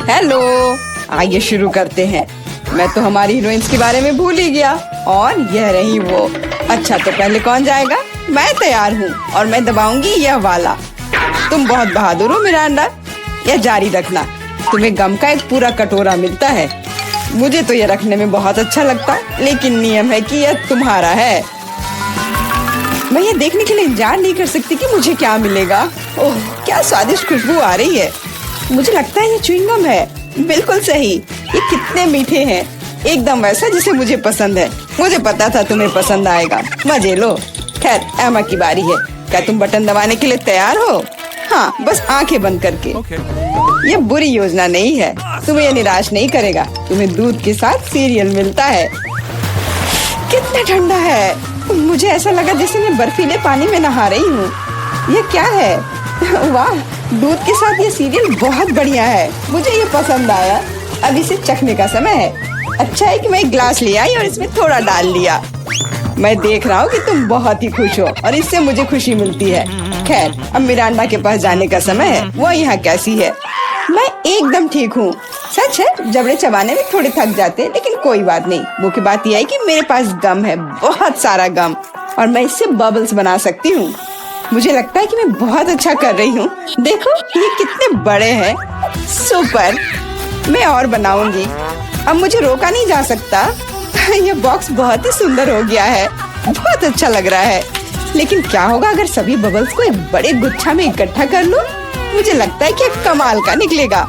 Hello, आइए शुरू करते हैं। मैं तो हमारी हीरोइंस के बारे में भूल ही गया और यह रही वो। अच्छा, तो पहले कौन जाएगा? मैं तैयार हूँ और मैं दबाऊंगी यह वाला। तुम बहुत बहादुर हो मिरांडा, यह जारी रखना। तुम्हें गम का एक पूरा कटोरा मिलता है। मुझे तो यह रखने में बहुत अच्छा लगता, लेकिन नियम है कि यह तुम्हारा है। मैं ये देखने के लिए इंतजार नहीं कर सकती कि मुझे क्या मिलेगा। ओह, क्या स्वादिष्ट खुशबू आ रही है। मुझे लगता है ये च्युइंगम है। बिल्कुल सही, ये कितने मीठे हैं, एकदम वैसा जिसे मुझे पसंद है। मुझे पता था तुम्हें पसंद आएगा। मजे लो। खैर, एमा की बारी है। क्या तुम बटन दबाने के लिए तैयार हो? हाँ, बस आंखें बंद करके। ये बुरी योजना नहीं है, तुम्हें ये निराश नहीं करेगा। तुम्हें दूध के साथ सीरियल मिलता है। कितना ठंडा है, मुझे ऐसा लगा जैसे मैं बर्फीले पानी में नहा रही हूँ। ये क्या है? वाह, दूध के साथ ये सीरियल बहुत बढ़िया है। मुझे ये पसंद आया। अब इसे चखने का समय है। अच्छा है कि मैं एक ग्लास ले आई और इसमें थोड़ा डाल लिया। मैं देख रहा हूँ कि तुम बहुत ही खुश हो और इससे मुझे खुशी मिलती है। खैर, अब मिरांडा के पास जाने का समय है। वो यहाँ कैसी है? मैं एकदम ठीक हूँ। सच है, जबड़े चबाने में थोड़े थक जाते हैं, लेकिन कोई बात नहीं। मुख्य बात यह है कि मेरे पास गम है, बहुत सारा गम, और मैं इससे बबल्स बना सकती हूँ। मुझे लगता है कि मैं बहुत अच्छा कर रही हूँ। देखो, ये कितने बड़े हैं। सुपर, मैं और बनाऊंगी। अब मुझे रोका नहीं जा सकता। ये बॉक्स बहुत ही सुंदर हो गया है, बहुत अच्छा लग रहा है। लेकिन क्या होगा अगर सभी बबल्स को एक बड़े गुच्छा में इकट्ठा कर लूं? मुझे लगता है कि कमाल का निकलेगा।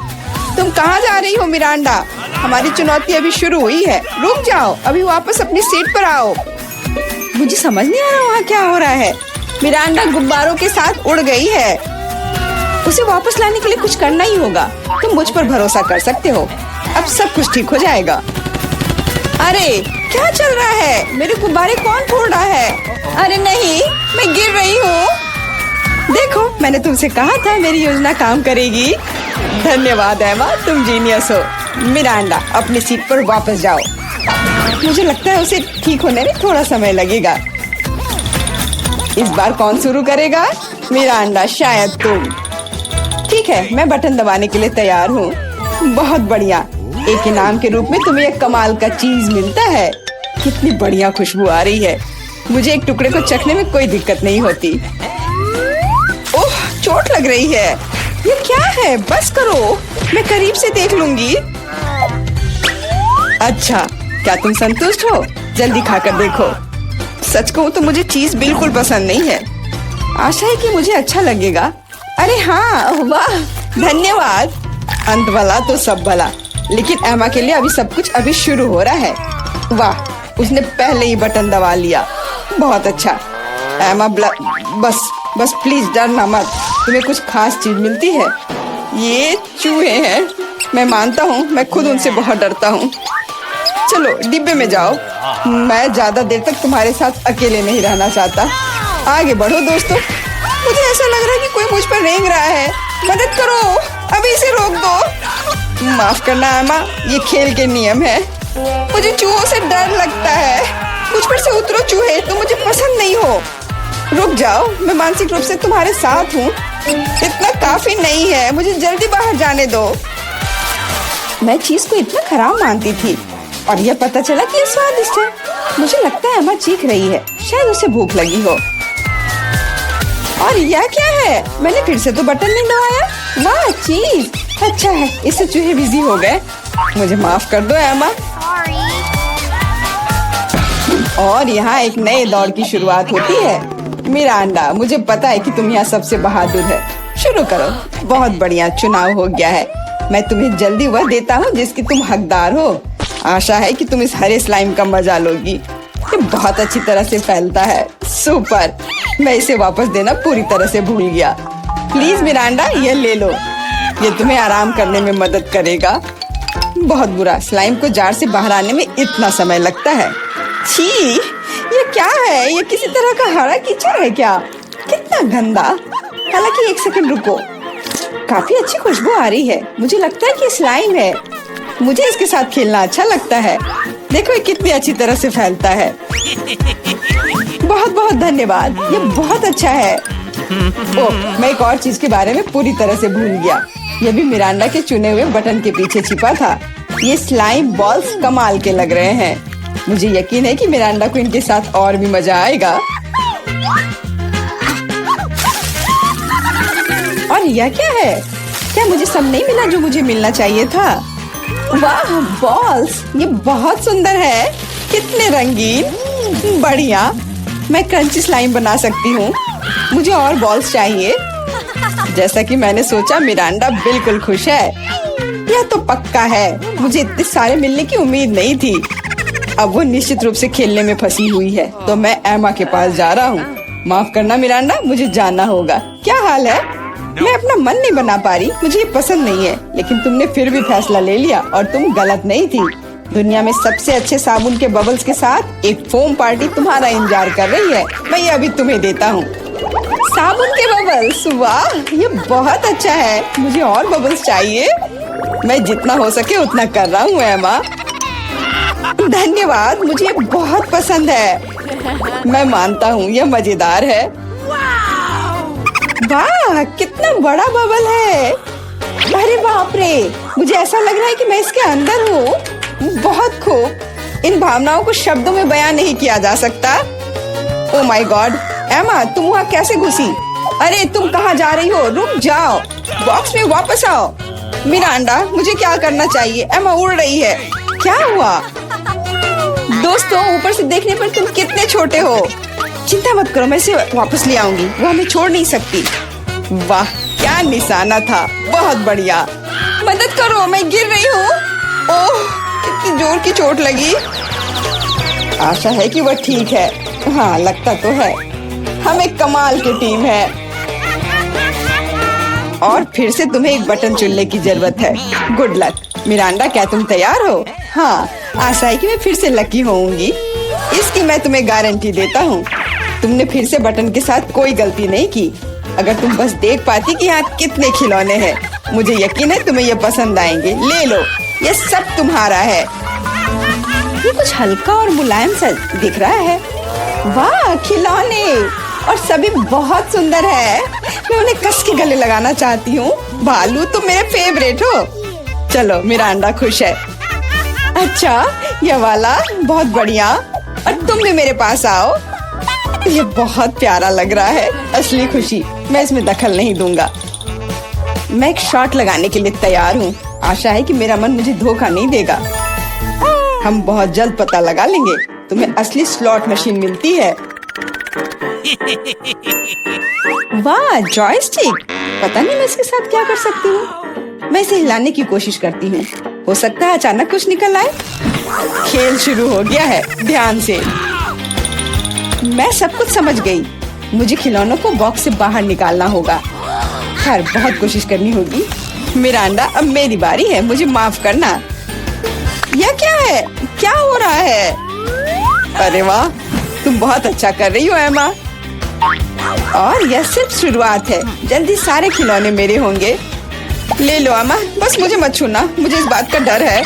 तुम कहाँ जा रही हो मिरांडा? हमारी चुनौती अभी शुरू हुई है। रुक जाओ, अभी वापस अपनी सीट पर आओ। मुझे समझ नहीं आ रहा वहाँ क्या हो रहा है। मिरांडा गुब्बारों के साथ उड़ गई है। उसे वापस लाने के लिए कुछ करना ही होगा। तुम मुझ पर भरोसा कर सकते हो। अब सब कुछ ठीक हो जाएगा। अरे, क्या चल रहा है? मेरे गुब्बारे कौन फोड़ रहा है? अरे नहीं, मैं गिर रही हूँ। देखो, मैंने तुमसे कहा था मेरी योजना काम करेगी। धन्यवाद एमा, तुम जीनियस हो। मिरांडा, अपनी सीट पर वापस जाओ। मुझे लगता है उसे ठीक होने में थोड़ा समय लगेगा। इस बार कौन शुरू करेगा? मिरांडा, शायद तुम। ठीक है, मैं बटन दबाने के लिए तैयार हूँ। बहुत बढ़िया। एक इनाम के रूप में तुम्हें एक कमाल का चीज मिलता है। कितनी बढ़िया खुशबू आ रही है। मुझे एक टुकड़े को चखने में कोई दिक्कत नहीं होती। ओह, चोट लग रही है। ये क्या है? बस करो, मैं करीब से देख लूंगी। अच्छा, क्या तुम संतुष्ट हो? जल्दी खाकर देखो। सच कहूँ तो मुझे चीज बिल्कुल पसंद नहीं है। आशा है कि मुझे अच्छा लगेगा। अरे हाँ, वाह, धन्यवाद। अंत भला तो सब भला। लेकिन एमा के लिए सब कुछ अभी शुरू हो रहा है। वाह, उसने पहले ही बटन दबा लिया। बहुत अच्छा एमा, बस प्लीज डरना मत। तुम्हें कुछ खास चीज मिलती है। ये चूहे हैं। मैं मानता हूँ, मैं खुद उनसे बहुत डरता हूँ। चलो डिब्बे में जाओ। मैं ज्यादा देर तक तुम्हारे साथ अकेले नहीं रहना चाहता। आगे बढ़ो दोस्तों। मुझे ऐसा लग रहा है कि कोई मुझ पर रेंग रहा है। मदद करो, अभी इसे रोक दो। माफ करना एमा, ये खेल के नियम है। मुझे चूहों से डर लगता है। मुझ पर से उतरो चूहे, तुम मुझे पसंद नहीं हो। रुक जाओ, मैं मानसिक रूप से तुम्हारे साथ हूँ। इतना काफी नहीं है, मुझे जल्दी बाहर जाने दो। मैं चीज को इतना खराब मानती थी और यह पता चला कि ये स्वादिष्ट है। मुझे लगता है एमा चीख रही है, शायद उसे भूख लगी हो। और यह क्या है? मैंने फिर से तो बटन नहीं दबाया। वाह, चीज अच्छा है, इससे चूहे बिजी हो गए। मुझे माफ कर दो एमा। और यहाँ एक नए दौर की शुरुआत होती है। मिरांडा, मुझे पता है कि तुम यहाँ सबसे बहादुर है। शुरू करो। बहुत बढ़िया, चुनाव हो गया है। मैं तुम्हें जल्दी वह देता हूँ जिसकी तुम हकदार हो। आशा है कि तुम इस हरे स्लाइम का मजा लोगी। ये बहुत अच्छी तरह से फैलता है। सुपर, मैं इसे वापस देना पूरी तरह से भूल गया। प्लीज मिरांडा, ये ले लो। ये तुम्हें आराम करने में मदद करेगा। बहुत बुरा, स्लाइम को जार से बाहर आने में इतना समय लगता है। छी, ये क्या है? ये किसी तरह का हरा कीचड़ है क्या? कितना गंदा। हालांकि एक सेकंड रुको, काफी अच्छी खुशबू आ रही है। मुझे लगता है कि स्लाइम है। मुझे इसके साथ खेलना अच्छा लगता है। देखो, ये कितनी अच्छी तरह से फैलता है। बहुत बहुत धन्यवाद, ये बहुत अच्छा है। ओह, मैं एक और चीज के बारे में पूरी तरह से भूल गया। ये भी मिरांडा के चुने हुए बटन के पीछे छिपा था। ये स्लाइम बॉल्स कमाल के लग रहे हैं। मुझे यकीन है कि मिरांडा को इनके साथ और भी मजा आएगा। और यह क्या है? क्या मुझे सब नहीं मिला जो मुझे मिलना चाहिए था? वाह बॉल्स, ये बहुत सुंदर है। कितने रंगीन, बढ़िया। मैं क्रंची स्लाइम बना सकती हूँ। मुझे और बॉल्स चाहिए। जैसा कि मैंने सोचा, मिरांडा बिल्कुल खुश है। यह तो पक्का है। मुझे इतने सारे मिलने की उम्मीद नहीं थी। अब वो निश्चित रूप से खेलने में फंसी हुई है, तो मैं एमा के पास जा रहा हूँ। माफ करना मिरांडा, मुझे जाना होगा। क्या हाल है? मैं अपना मन नहीं बना पा रही। मुझे ये पसंद नहीं है, लेकिन तुमने फिर भी फैसला ले लिया और तुम गलत नहीं थी। दुनिया में सबसे अच्छे साबुन के बबल्स के साथ एक फोम पार्टी तुम्हारा इंतजार कर रही है। मैं ये अभी तुम्हें देता हूँ। साबुन के बबल्स, वाह ये बहुत अच्छा है। मुझे और बबल्स चाहिए। मैं जितना हो सके उतना कर रहा हूँ एमा। धन्यवाद, मुझे ये बहुत पसंद है। मैं मानता हूँ यह मजेदार है। वाह कितना बड़ा बबल है। अरे बाप रे, मुझे ऐसा लग रहा है कि मैं इसके अंदर हूँ। बहुत खूब। इन भावनाओं को शब्दों में बयान नहीं किया जा सकता। ओह माय गॉड, एमा तुम वहाँ कैसे घुसी? अरे तुम कहाँ जा रही हो? रुक जाओ, बॉक्स में वापस आओ। मिरांडा, मुझे क्या करना चाहिए? एमा उड़ रही है। क्या हुआ? दोस्तों, ऊपर से देखने पर तुम कितने छोटे हो। चिंता मत करो, मैं इसे वापस ले आऊंगी। वो हमें छोड़ नहीं सकती। वाह क्या निशाना था, बहुत बढ़िया। मदद करो, मैं गिर रही हूँ। ओह कितनी जोर की चोट लगी। आशा है कि वह ठीक है। हाँ लगता तो है। हम एक कमाल की टीम है। और फिर से तुम्हें एक बटन चुनने की जरूरत है। Good luck. मिरांडा, क्या तुम तैयार हो? हाँ, आशा है कि मैं फिर से लकी होऊंगी। इसकी मैं तुम्हें गारंटी देता हूँ। तुमने फिर से बटन के साथ कोई गलती नहीं की। अगर तुम बस देख पाती कि यहाँ कितने खिलौने हैं, मुझे यकीन है तुम्हें ये पसंद आएंगे। ले लो, ये सब तुम्हारा है। ये कुछ हल्का और मुलायम सा दिख रहा है। वाह खिलौने, और सभी बहुत सुंदर है। मैं उन्हें कस के गले लगाना चाहती हूँ। भालू तुम मेरे फेवरेट हो। चलो मिरांडा खुश है। अच्छा ये वाला बहुत बढ़िया। और तुम भी मेरे पास आओ। ये बहुत प्यारा लग रहा है। असली खुशी। मैं इसमें दखल नहीं दूंगा। मैं एक शॉट लगाने के लिए तैयार हूँ। आशा है कि मेरा मन मुझे धोखा नहीं देगा। हम बहुत जल्द पता लगा लेंगे। तुम्हें असली स्लॉट मशीन मिलती है। वाह जॉयस्टिक। पता नहीं मैं इसके साथ क्या कर सकती हूँ। मैं इसे हिलाने की कोशिश करती हूँ। हो सकता है अचानक कुछ निकल आए। खेल शुरू हो गया है, ध्यान से। मैं सब कुछ समझ गई। मुझे खिलौनों को बॉक्स से बाहर निकालना होगा। खैर बहुत कोशिश करनी होगी। मिरांडा, अब मेरी बारी है। मुझे माफ करना। यह क्या है? क्या हो रहा है? अरे वाह, तुम बहुत अच्छा कर रही हो एमा। और यह सिर्फ शुरुआत है। जल्दी सारे खिलौने मेरे होंगे। ले लो एमा, बस मुझे मत छूना। मुझे इस बात का डर है।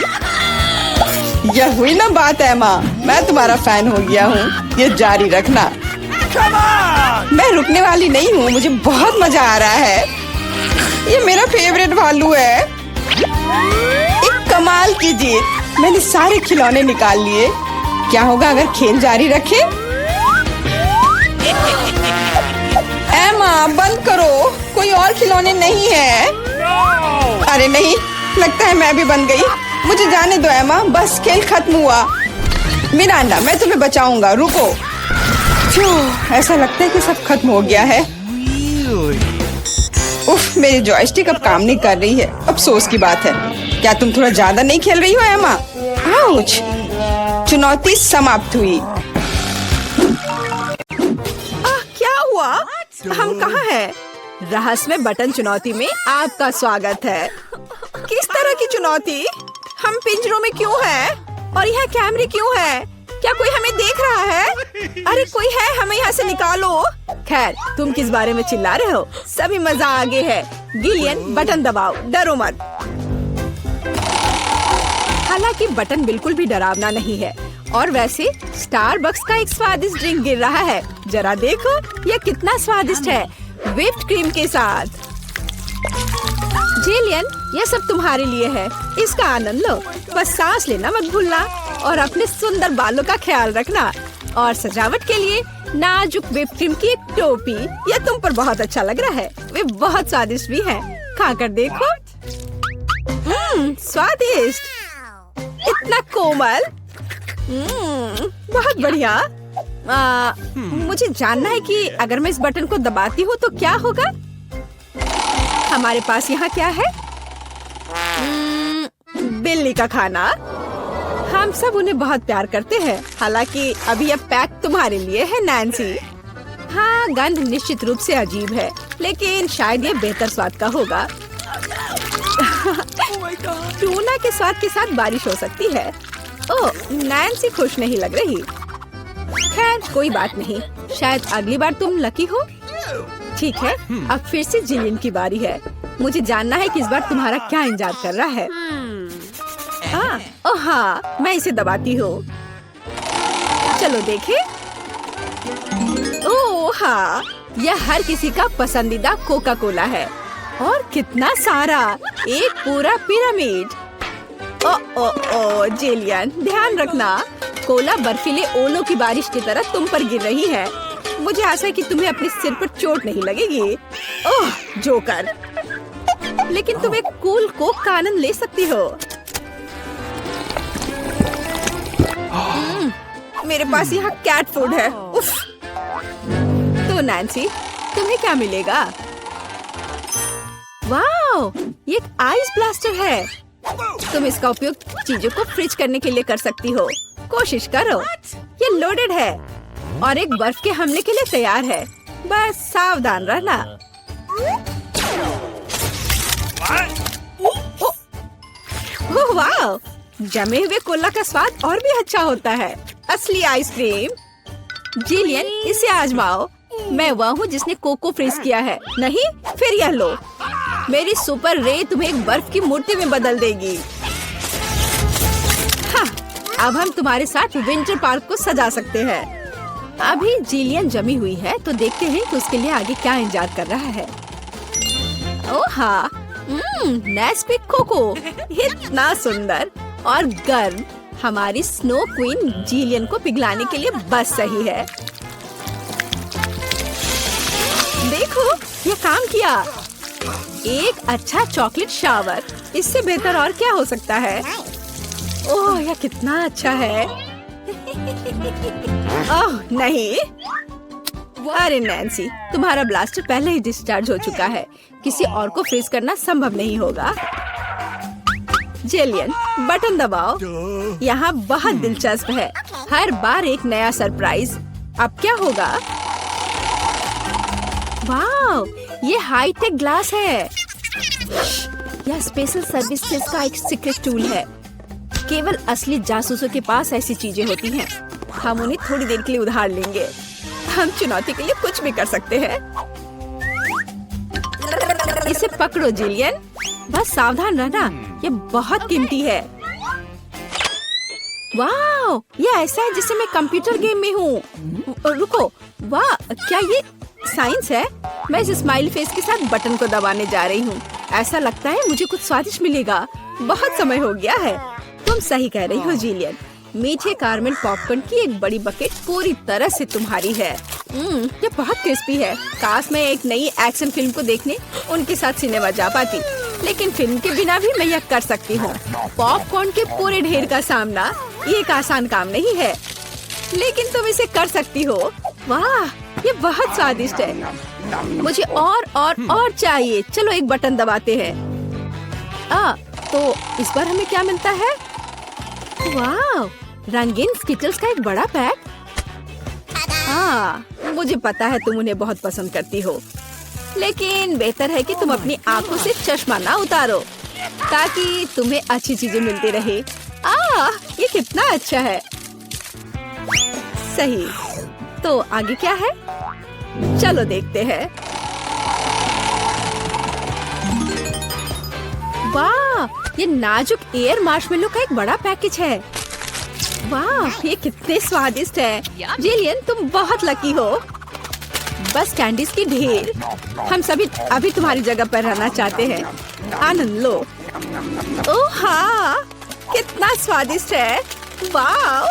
यह हुई ना बात एमा। मैं तुम्हारा फैन हो गया हूँ। ये जारी रखना। मैं रुकने वाली नहीं हूँ। मुझे बहुत मजा आ रहा है। ये मेरा फेवरेट भालू है। एक कमाल की जीत। मैंने सारे खिलौने निकाल लिए। क्या होगा अगर खेल जारी रखे? एमा बंद करो, कोई और खिलौने नहीं है। अरे नहीं, लगता है मैं भी बन गई। मुझे जाने दो एमा, बस खेल खत्म हुआ। मिरांडा, मैं तुम्हें बचाऊंगा, रुको। ऐसा लगता है कि सब खत्म हो गया है। उफ, मेरी जॉयस्टिक अब काम नहीं कर रही है। अफसोस की बात है। क्या तुम थोड़ा ज्यादा नहीं खेल रही हो एमा? आउच! चुनौती समाप्त हुई। क्या हुआ? हम कहाँ हैं? रहस्यमय बटन चुनौती में आपका स्वागत है। किस तरह की चुनौती? हम पिंजरों में क्यों हैं? और यहाँ कैमरे क्यों हैं? क्या कोई हमें देख रहा है? अरे कोई है, हमें यहाँ से निकालो। खैर, तुम किस बारे में चिल्ला रहे हो? सभी मजा आगे है। गिलियन, बटन दबाओ, डरो मत। हालांकि बटन बिल्कुल भी डरावना नहीं है। और वैसे स्टारबक्स का एक स्वादिष्ट ड्रिंक गिर रहा है। जरा देखो, यह कितना स्वादिष्ट है, व्हिप्ड क्रीम के साथ। जेलियन, ये सब तुम्हारे लिए है, इसका आनंद लो। बस सांस लेना मत भूलना और अपने सुंदर बालों का ख्याल रखना। और सजावट के लिए नाजुक व्हिप क्रीम की एक टोपी, यह तुम पर बहुत अच्छा लग रहा है। वे बहुत स्वादिष्ट भी हैं, खाकर देखो। स्वादिष्ट, इतना कोमल। बहुत बढ़िया। मुझे जानना है कि अगर मैं इस बटन को दबाती हूँ तो क्या होगा। हमारे पास यहाँ क्या है? बिल्ली का खाना। हम सब उन्हें बहुत प्यार करते हैं। हालांकि अभी यह पैक तुम्हारे लिए है नैन्सी। हाँ, गंध निश्चित रूप से अजीब है, लेकिन शायद यह बेहतर स्वाद का होगा। टूना के स्वाद के साथ बारिश हो सकती है। ओह, नैन्सी खुश नहीं लग रही। खैर कोई बात नहीं, शायद अगली बार तुम लकी हो। ठीक है, अब फिर से जिलियन की बारी है। मुझे जानना है कि इस बार तुम्हारा क्या इंतजार कर रहा है। ओह हाँ, मैं इसे दबाती हूँ। चलो देखें। ओह हाँ, यह हर किसी का पसंदीदा कोका कोला है। और कितना सारा, एक पूरा पिरामिड। ओ जेलियन, ध्यान रखना, कोला बर्फीले ओलों की बारिश की तरह तुम पर गिर रही है। मुझे आशा है कि तुम्हें अपने सिर पर चोट नहीं लगेगी। ओह जोकर, लेकिन तुम एक कूल कोक का आनंद ले सकती हो। मेरे पास यहाँ कैट फूड है। उफ। तो नैन्सी, तुम्हें क्या मिलेगा? वाओ, ये एक आइस ब्लास्टर है। तुम इसका उपयोग चीजों को फ्रीज करने के लिए कर सकती हो। कोशिश करो। ये लोडेड है और एक बर्फ के हमले के लिए तैयार है। बस सावधान रहना। ओह वाह, जमे हुए कोला का स्वाद और भी अच्छा होता है। असली आइसक्रीम। जिलियन, इसे आजमाओ। मैं वह हूँ जिसने कोको फ्रीज किया है। नहीं, फिर यह लो। मेरी सुपर रे तुम्हें एक बर्फ की मूर्ति में बदल देगी। हाँ, अब हम तुम्हारे साथ विंटर पार्क को सजा सकते हैं। अभी जिलियन जमी हुई है, तो देखते हैं कि उसके लिए आगे क्या इंतजार कर रहा है। ओह हाँ, नेस्क्विक कोको, इतना सुंदर और गर्म। हमारी स्नो क्वीन जिलियन को पिघलाने के लिए बस सही है। देखो, ये काम किया। एक अच्छा चॉकलेट शावर, इससे बेहतर और क्या हो सकता है। ओह, यह कितना अच्छा है। ओह नहीं, अरे नैन्सी, तुम्हारा ब्लास्टर पहले ही डिस्चार्ज हो चुका है। किसी और को फ्रीज करना संभव नहीं होगा। जेलियन, बटन दबाओ। यहाँ बहुत दिलचस्प है। हर बार एक नया सरप्राइज। अब क्या होगा? वाह, ये हाईटेक ग्लास है। यह स्पेशल सर्विसेज का एक सीक्रेट टूल है। केवल असली जासूसों के पास ऐसी चीजें होती हैं। हम उन्हें थोड़ी देर के लिए उधार लेंगे। हम चुनौती के लिए कुछ भी कर सकते हैं। इसे पकड़ो जिलियन, बस सावधान रहना, ये बहुत कीमती है। वाह, ये ऐसा है जैसे मैं कंप्यूटर गेम में हूँ। रुको, वाह, क्या ये साइंस है? मैं इस स्माइली फेस के साथ बटन को दबाने जा रही हूँ। ऐसा लगता है मुझे कुछ स्वादिष्ट मिलेगा। बहुत समय हो गया है। तुम सही कह रही हो जिलियन। मीठे कारमेल पॉपकॉर्न की एक बड़ी बकेट पूरी तरह से तुम्हारी है। ये बहुत क्रिस्पी है। काश मैं एक नई एक्शन फिल्म को देखने उनके साथ सिनेमा जा पाती, लेकिन फिल्म के बिना भी मैं यह कर सकती हूँ। पॉपकॉर्न के पूरे ढेर का सामना ये एक आसान काम नहीं है, लेकिन तुम इसे कर सकती हो। वाह, ये बहुत स्वादिष्ट है। मुझे और चाहिए। चलो एक बटन दबाते हैं। तो इस बार हमें क्या मिलता है? वाह, रंगीन स्किटल्स का एक बड़ा पैक। हाँ, मुझे पता है तुम उन्हें बहुत पसंद करती हो, लेकिन बेहतर है कि तुम अपनी आंखों से चश्मा ना उतारो, ताकि तुम्हें अच्छी चीजें मिलती रहे। ये कितना अच्छा है। सही, तो आगे क्या है? चलो देखते हैं। वाह, ये नाजुक एयर मार्शमेलो का एक बड़ा पैकेज है। वाह, ये कितने स्वादिष्ट है। जिलियन, तुम बहुत लकी हो। बस कैंडीज की ढेर। हम सभी अभी तुम्हारी जगह पर रहना चाहते हैं। आनंद लो। ओह हाँ, कितना स्वादिष्ट है। वाह,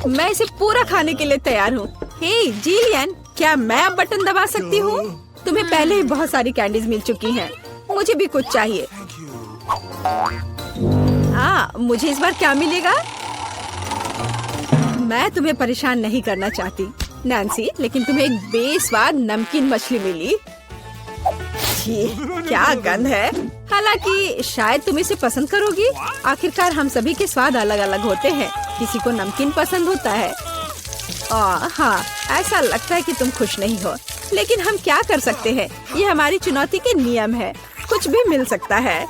मैं इसे पूरा खाने के लिए तैयार हूँ। हे जिलियन, क्या मैं अब बटन दबा सकती हूँ? तुम्हें पहले ही बहुत सारी कैंडीज मिल चुकी हैं। मुझे भी कुछ चाहिए। मुझे इस बार क्या मिलेगा? मैं तुम्हें परेशान नहीं करना चाहती नैन्सी, लेकिन तुम्हें एक बेस्वाद नमकीन मछली मिली। छी, क्या गंध है। हालांकि शायद तुम इसे पसंद करोगी। आखिरकार हम सभी के स्वाद अलग अलग होते हैं। किसी को नमकीन पसंद होता है। हाँ, ऐसा लगता है कि तुम खुश नहीं हो, लेकिन हम क्या कर सकते हैं? ये हमारी चुनौती के नियम है। कुछ भी मिल सकता है।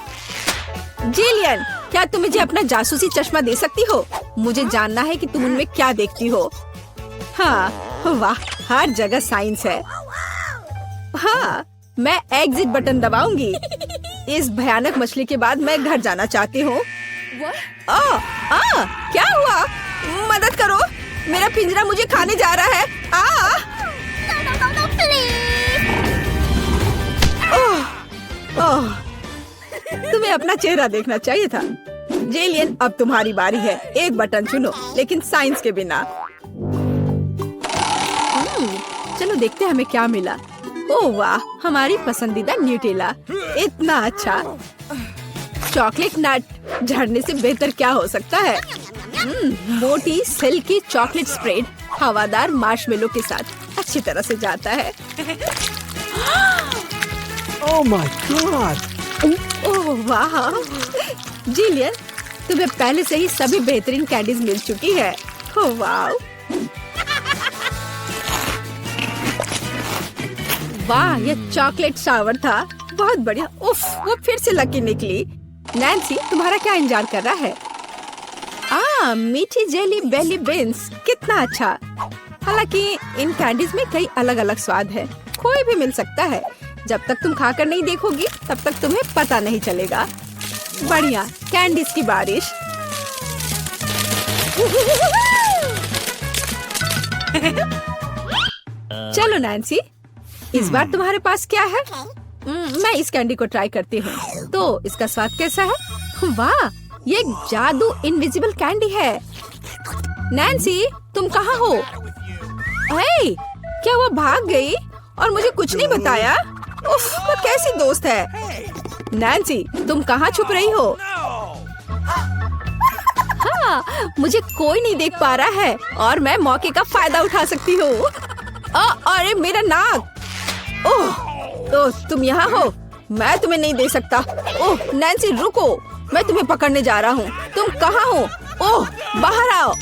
जिलियन, क्या तुम मुझे अपना जासूसी चश्मा दे सकती हो? मुझे जानना है कि तुम उनमें क्या देखती हो। हाँ, वाह, हर जगह साइंस है। हाँ, मैं एग्जिट बटन दबाऊंगी। इस भयानक मछली के बाद मैं घर जाना चाहती हूँ। क्या हुआ? मदद करो, मेरा पिंजरा मुझे खाने जा रहा है। तुम्हें अपना चेहरा देखना चाहिए था। जेलियन, अब तुम्हारी बारी है। एक बटन चुनो, लेकिन साइंस के बिना। चलो देखते हैं हमें क्या मिला। ओह वाह, हमारी पसंदीदा न्यूटेला। इतना अच्छा। चॉकलेट नट झड़ने से बेहतर क्या हो सकता है? मोटी सिल्की चॉकलेट स्प्रेड हवादार मार्शमेलो के साथ अच्छी तरह से जाता है। Oh my God! ओह वाह, जिलियन, तुम्हें पहले से ही सभी बेहतरीन कैंडीज मिल चुकी है। ओह वाह, वाह, यह चॉकलेट शावर था। बहुत बढ़िया। उफ, वो फिर से लकी निकली। नैन्सी, तुम्हारा क्या इंतजार कर रहा है? मीठी जेली बेली बीन्स, कितना अच्छा। हालांकि इन कैंडीज में कई अलग अलग स्वाद है। कोई भी मिल सकता है। जब तक तुम खाकर नहीं देखोगी, तब तक तुम्हें पता नहीं चलेगा। बढ़िया, कैंडीज की बारिश। चलो नैन्सी, इस बार तुम्हारे पास क्या है? मैं इस कैंडी को ट्राई करती हूँ। तो इसका स्वाद कैसा है? वाह, ये एक जादू इनविजिबल कैंडी है। नैन्सी, तुम कहाँ हो? हे, क्या वो भाग गई और मुझे कुछ नहीं बताया? उफ, वो कैसी दोस्त है। नैन्सी, तुम कहाँ छुप रही हो? हाँ, मुझे कोई नहीं देख पा रहा है और मैं मौके का फायदा उठा सकती हूँ। अरे मेरा नाक। ओह, तुम यहाँ हो? मैं तुम्हें नहीं दे सकता। ओह नैन्सी, रुको, मैं तुम्हें पकड़ने जा रहा हूँ। तुम कहाँ हो? ओह, बाहर आओ।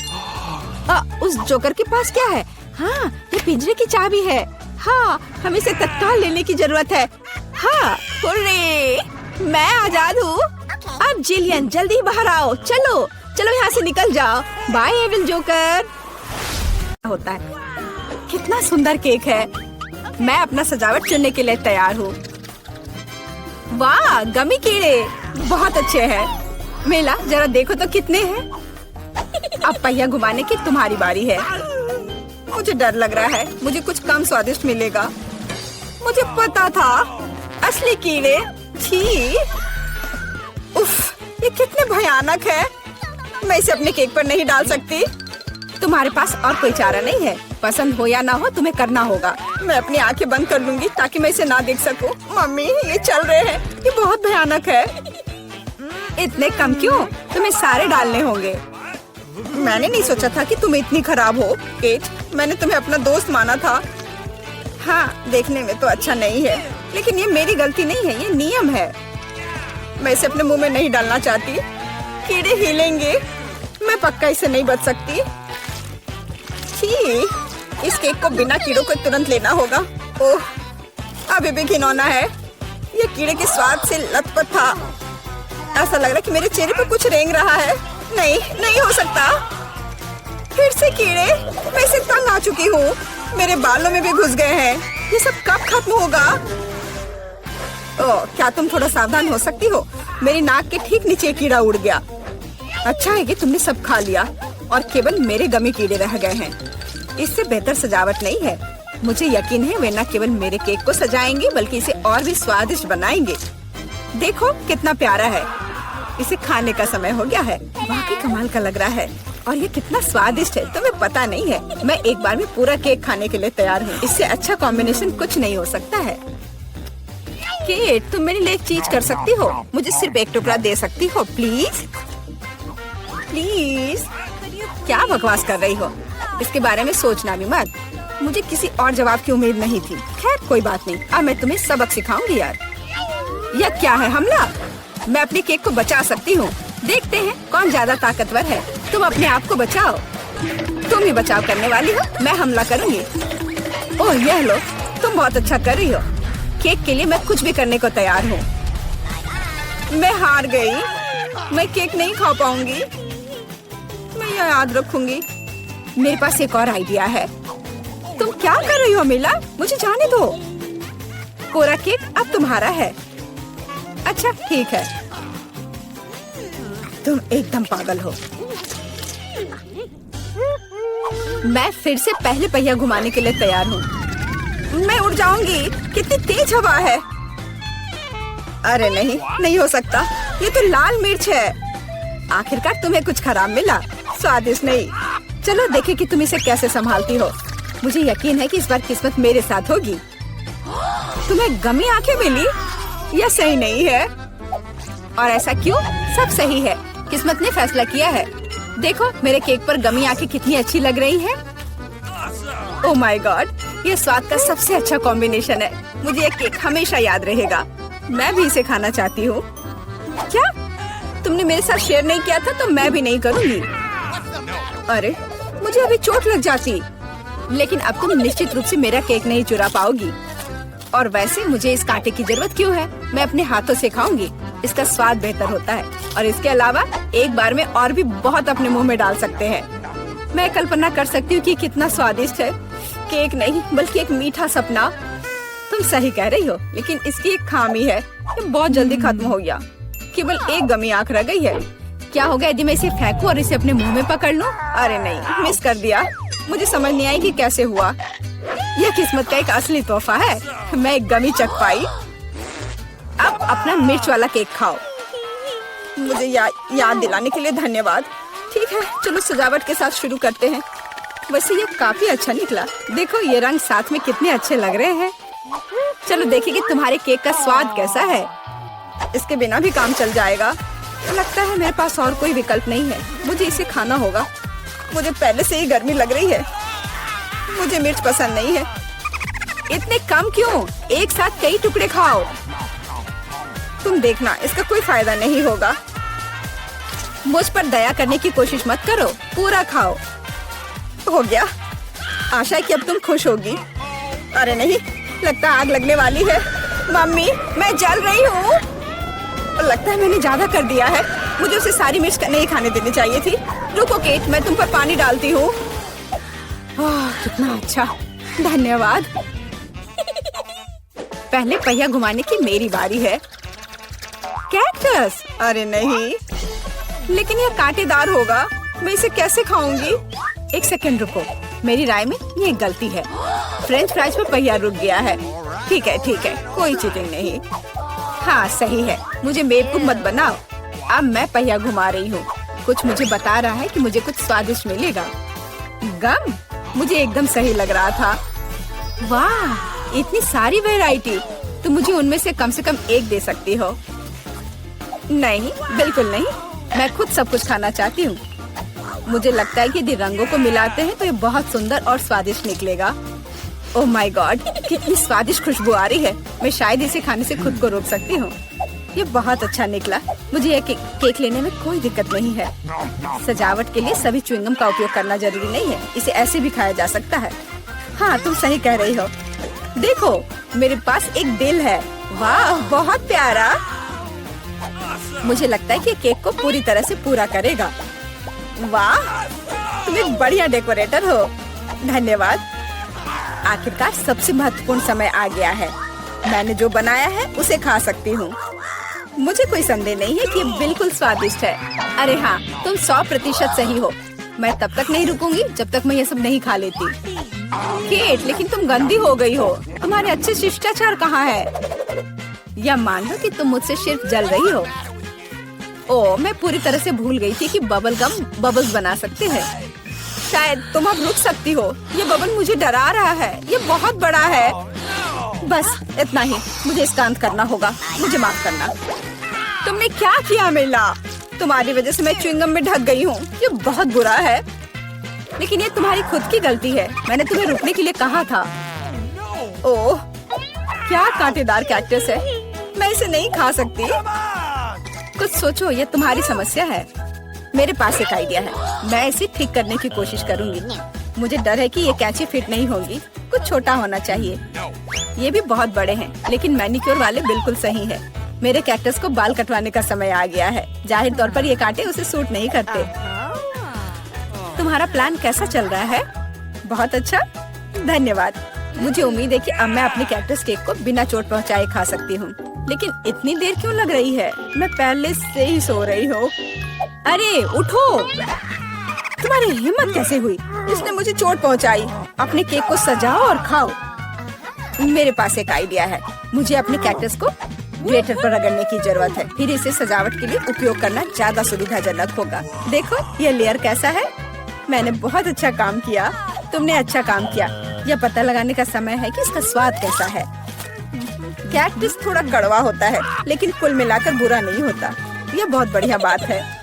उस जोकर के पास क्या है? हाँ, ये पिंजरे की चाबी है। हाँ, हमें इसे तत्काल लेने की जरूरत है। हाँ, हुर्रे, मैं आजाद हूँ। अब जिलियन, जल्दी बाहर आओ। चलो चलो, यहाँ से निकल जाओ। Bye evil joker. होता है। कितना सुंदर केक है। मैं अपना सजावट चुनने के लिए तैयार हूँ। वाह, गमी कीड़े बहुत अच्छे हैं। मेला, जरा देखो तो कितने हैं। अब पहिया घुमाने की तुम्हारी बारी है। मुझे डर लग रहा है, मुझे कुछ कम स्वादिष्ट मिलेगा। मुझे पता था, असली कीड़े। छी, उफ, ये कितने भयानक है। मैं इसे अपने केक पर नहीं डाल सकती। तुम्हारे पास और कोई चारा नहीं है। पसंद हो या ना हो, तुम्हें करना होगा। मैं अपनी आंखें बंद कर लूंगी ताकि मैं इसे ना देख सकूं। मम्मी, ये चल रहे हैं। ये बहुत भयानक है। इतने कम क्यों? तुम्हें सारे डालने होंगे। मैंने नहीं सोचा था कि तुम इतनी खराब हो। केट, मैंने तुम्हें अपना दोस्त माना था। हाँ, देखने में तो अच्छा नहीं है, लेकिन ये मेरी गलती नहीं है, ये नियम है। मैं इसे अपने मुंह में नहीं डालना चाहती। कीड़े हिलेंगे। मैं पक्का इसे नहीं बच सकती। छी, इस केक को बिना कीड़ों को तुरंत लेना होगा। ओह, अभी भी घिनौना है। ये कीड़े के स्वाद से लथपथ था। ऐसा लग रहा है कि मेरे चेहरे पर कुछ रेंग रहा है। नहीं, नहीं हो सकता। फिर से कीड़े। मैं इसे तंग आ चुकी हूँ। मेरे बालों में भी घुस गए हैं। ये सब कब खत्म होगा? ओह, क्या तुम थोड़ा सावधान हो सकती हो? मेरी नाक के ठीक नीचे कीड़ा उड़ गया। अच्छा है कि तुमने सब खा लिया और केवल मेरे गमी कीड़े रह गए हैं। इससे बेहतर सजावट नहीं है। मुझे यकीन है वे न केवल मेरे केक को सजाएंगे बल्कि इसे और भी स्वादिष्ट बनाएंगे। देखो कितना प्यारा है। इसे खाने का समय हो गया है। वाकई कमाल का लग रहा है और ये कितना स्वादिष्ट है तुम्हें पता नहीं है। मैं एक बार में पूरा केक खाने के लिए तैयार हूँ। इससे अच्छा कॉम्बिनेशन कुछ नहीं हो सकता है। केट, तुम मेरे लिए एक चीज कर सकती हो? मुझे सिर्फ एक टुकड़ा दे सकती हो प्लीज? प्लीज। क्या बकवास कर रही हो? इसके बारे में सोचना भी मत। मुझे किसी और जवाब की उम्मीद नहीं थी। खैर कोई बात नहीं, अब मैं तुम्हें सबक सिखाऊंगी यार। यह क्या है, हमला? मैं अपने केक को बचा सकती हूँ। देखते हैं कौन ज्यादा ताकतवर है। तुम अपने आप को बचाओ। तुम ही बचाव करने वाली हो, मैं हमला करूंगी। ओह यह लो, तुम बहुत अच्छा कर रही हो। केक के लिए मैं कुछ भी करने को तैयार हूँ। मैं हार गई। मैं केक नहीं खा पाऊंगी। मैं यह याद रखूंगी। मेरे पास एक और आइडिया है। तुम क्या कर रही हो मिला? मुझे जाने दो। पूरा केक अब तुम्हारा है। अच्छा ठीक है। तुम एकदम पागल हो। मैं फिर से पहले पहिया घुमाने के लिए तैयार हूँ। मैं उड़ जाऊंगी। कितनी तेज हवा है। अरे नहीं, नहीं हो सकता। ये तो लाल मिर्च है। आखिरकार तुम्हें कुछ खराब मिला। स्वादिष्ट नहीं। चलो देखें कि तुम इसे कैसे संभालती हो। मुझे यकीन है कि इस बार किस्मत मेरे साथ होगी। तुम्हें गमी आंखें मिली? यह सही नहीं है। और ऐसा क्यों? सब सही है। किस्मत ने फैसला किया है। देखो मेरे केक पर गमी आंखें कितनी अच्छी लग रही हैं। ओह माय गॉड, ये स्वाद का सबसे अच्छा कॉम्बिनेशन है। मुझे ये केक हमेशा याद रहेगा। मैं भी इसे खाना चाहती हूँ। क्या तुमने मेरे साथ शेयर नहीं किया था? तो मैं भी नहीं करूँगी। अरे मुझे अभी चोट लग जाती। लेकिन अब तुम निश्चित रूप से मेरा केक नहीं चुरा पाओगी। और वैसे मुझे इस कांटे की जरूरत क्यों है? मैं अपने हाथों से खाऊंगी। इसका स्वाद बेहतर होता है और इसके अलावा एक बार में और भी बहुत अपने मुंह में डाल सकते हैं। मैं कल्पना कर सकती हूँ कि कितना स्वादिष्ट है। केक नहीं बल्कि एक मीठा सपना। तुम सही कह रही हो, लेकिन इसकी एक खामी है। ये बहुत जल्दी खत्म हो गया। केवल एक गमी आंख रह गई है। क्या होगा यदि मैं इसे फेंकूं और इसे अपने मुंह में पकड़ लूं? अरे नहीं, मिस कर दिया। मुझे समझ नहीं आई कि कैसे हुआ। यह किस्मत का एक असली तोहफा है। मैं एक गमी चख पाई। अब अपना मिर्च वाला केक खाओ। मुझे याद दिलाने के लिए धन्यवाद। ठीक है, चलो सजावट के साथ शुरू करते हैं। वैसे ये काफी अच्छा निकला। देखो ये रंग साथ में कितने अच्छे लग रहे हैं। चलो देखिए कि तुम्हारे केक का स्वाद कैसा है। इसके बिना भी काम चल जाएगा। लगता है मेरे पास और कोई विकल्प नहीं है। मुझे इसे खाना होगा। मुझे पहले से ही गर्मी लग रही है। मुझे मिर्च पसंद नहीं है। इतने कम क्यों? एक साथ कई टुकड़े खाओ। तुम देखना, इसका कोई फायदा नहीं होगा। मुझ पर दया करने की कोशिश मत करो। पूरा खाओ। हो गया। आशा है कि अब तुम खुश होगी। अरे नहीं, लगता आग लगने वाली है। मम्मी, मैं जल रही हूँ। लगता है मैंने ज्यादा कर दिया है। मुझे उसे सारी मिर्च नहीं खाने देनी चाहिए थी। रुको केट, मैं तुम पर पानी डालती हूँ। कितना अच्छा, धन्यवाद। पहले पहिया घुमाने की मेरी बारी है। कैक्टस? अरे नहीं, लेकिन यह कांटेदार होगा। मैं इसे कैसे खाऊंगी? एक सेकंड रुको, मेरी राय में ये गलती है। फ्रेंच फ्राइज पर पहिया रुक गया है। ठीक है, कोई चीटिंग नहीं। हाँ सही है। मुझे बेवकूफ मत बनाओ। अब मैं पहिया घुमा रही हूँ। कुछ मुझे बता रहा है कि मुझे कुछ स्वादिष्ट मिलेगा। गम? मुझे एकदम सही लग रहा था। वाह, इतनी सारी वैरायटी। तो मुझे उनमें से कम एक दे सकती हो? नहीं, बिल्कुल नहीं। मैं खुद सब कुछ खाना चाहती हूँ। मुझे लगता है कि यदि रंगों को मिलाते हैं तो ये बहुत सुंदर और स्वादिष्ट निकलेगा। ओह माय गॉड, कितनी स्वादिष्ट खुशबू आ रही है। मैं शायद इसे खाने से खुद को रोक सकती हूँ। ये बहुत अच्छा निकला। मुझे यह केक लेने में कोई दिक्कत नहीं है। सजावट के लिए सभी च्युइंगम का उपयोग करना जरूरी नहीं है। इसे ऐसे भी खाया जा सकता है। हाँ, तुम सही कह रही हो। देखो, मेरे पास एक दिल है। वाह, बहुत प्यारा। मुझे लगता है कि केक को पूरी तरह से पूरा करेगा। वाह, तुम एक बढ़िया डेकोरेटर हो। धन्यवाद। आखिरकार सबसे महत्वपूर्ण समय आ गया है। मैंने जो बनाया है उसे खा सकती हूँ। मुझे कोई संदेह नहीं है कि ये बिल्कुल स्वादिष्ट है। अरे हाँ, तुम 100% सही हो। मैं तब तक नहीं रुकूंगी जब तक मैं ये सब नहीं खा लेती। केट, लेकिन तुम गंदी हो गई हो। तुम्हारे अच्छे शिष्टाचार कहाँ है? या मान लो कि तुम मुझसे सिर्फ जल रही हो। ओ, मैं पूरी तरह से भूल गई थी कि बबल गम बबल्स बना सकते हैं। शायद तुम अब रुक सकती हो। ये बबल मुझे डरा रहा है। ये बहुत बड़ा है। बस इतना ही, मुझे इसका अंत करना होगा। मुझे माफ करना। तुमने क्या किया मिला? तुम्हारी वजह से मैं च्युइंगम में ढक गई हूँ। ये बहुत बुरा है, लेकिन ये तुम्हारी खुद की गलती है। मैंने तुम्हें रुकने के लिए कहा था। ओह, क्या कांटेदार कैक्टस है। मैं इसे नहीं खा सकती। कुछ सोचो, ये तुम्हारी समस्या है। मेरे पास एक आइडिया है। मैं इसे ठीक करने की कोशिश करूंगी। मुझे डर है कि ये कैंची फिट नहीं होगी। कुछ छोटा होना चाहिए। ये भी बहुत बड़े हैं, लेकिन मैनिक्योर वाले बिल्कुल सही है। मेरे कैक्टस को बाल कटवाने का समय आ गया है। जाहिर तौर पर ये कांटे उसे सूट नहीं करते। तुम्हारा प्लान कैसा चल रहा है? बहुत अच्छा, धन्यवाद। मुझे उम्मीद है कि अब मैं अपने कैक्टस केक को बिना चोट पहुंचाए खा सकती हूँ। लेकिन इतनी देर क्यों लग रही है? मैं पहले से ही सो रही हूँ। अरे उठो! तुम्हारी हिम्मत कैसे हुई? इसने मुझे चोट पहुंचाई। अपने केक को सजाओ और खाओ। मेरे पास एक आइडिया है। मुझे अपने कैक्टस को ग्रेटर पर रगड़ने की जरूरत है। फिर इसे सजावट के लिए उपयोग करना ज्यादा सुविधाजनक होगा। देखो ये लेयर कैसा है। मैंने बहुत अच्छा काम किया। तुमने अच्छा काम किया। यह पता लगाने का समय है कि इसका स्वाद कैसा है। कैक्टस थोड़ा कड़वा होता है, लेकिन कुल मिलाकर बुरा नहीं होता। यह बहुत बढ़िया बात है।